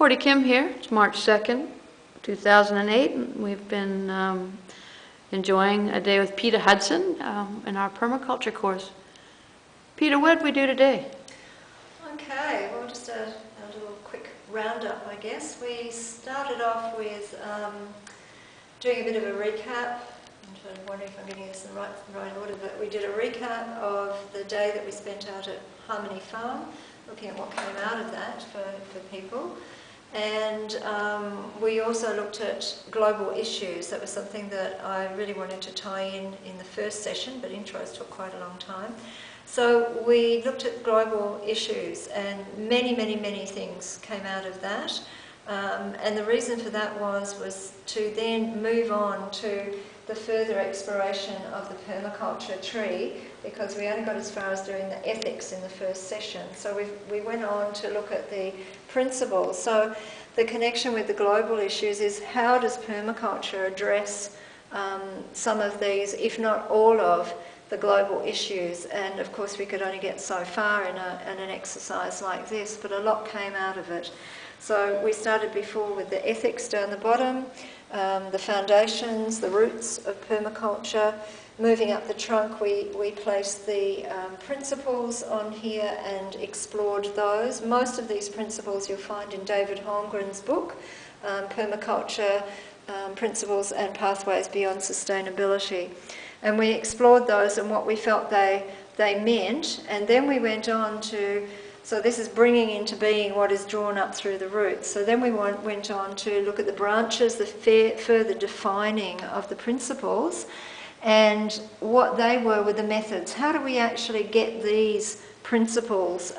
Horty Kim here. It's March 2nd, 2008. And we've been enjoying a day with Peta Hudson in our permaculture course. Peta, what did we do today? Okay, well, just a little quick roundup, I guess. We started off with doing a bit of a recap. I'm wondering if I'm getting this in the right order, but we did a recap of the day that we spent out at Harmony Farm, looking at what came out of that for people. And we also looked at global issues. That was something that I really wanted to tie in the first session, but intros took quite a long time. So we looked at global issues, and many things came out of that. And the reason for that was to then move on to the further exploration of the permaculture tree, because we only got as far as doing the ethics in the first session. So we went on to look at the principles. So the connection with the global issues is, how does permaculture address some of these, if not all of, the global issues? And of course we could only get so far in an exercise like this, but a lot came out of it. So we started before with the ethics down the bottom, the foundations, the roots of permaculture. Moving up the trunk, we placed the principles on here and explored those. Most of these principles you'll find in David Holmgren's book, Permaculture Principles and Pathways Beyond Sustainability. And we explored those and what we felt they meant, and then we went on to, so this is bringing into being what is drawn up through the roots. So then we went on to look at the branches, the further defining of the principles, and what they were the methods. How do we actually get these principles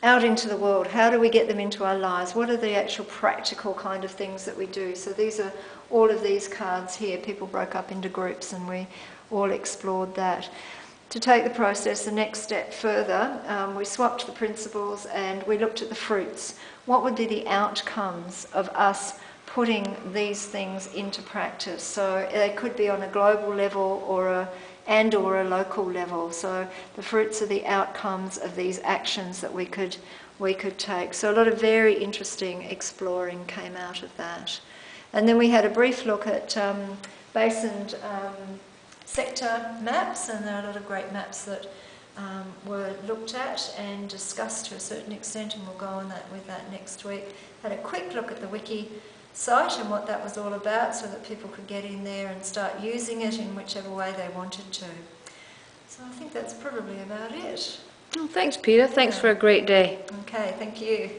out into the world? How do we get them into our lives? What are the actual practical kind of things that we do? So these are all of these cards here. People broke up into groups and we all explored that. To take the process the next step further, we swapped the principles and we looked at the fruits. What would be the outcomes of us putting these things into practice? So they could be on a global level or a local level. So the fruits are the outcomes of these actions that we could take. So a lot of very interesting exploring came out of that. And then we had a brief look at basin sector maps, and there are a lot of great maps that were looked at and discussed to a certain extent, and we'll go on with that next week. Had a quick look at the wiki site and what that was all about, so that people could get in there and start using it in whichever way they wanted to. So I think that's probably about it. Well, thanks, Peta. Thanks for a great day. Okay, thank you.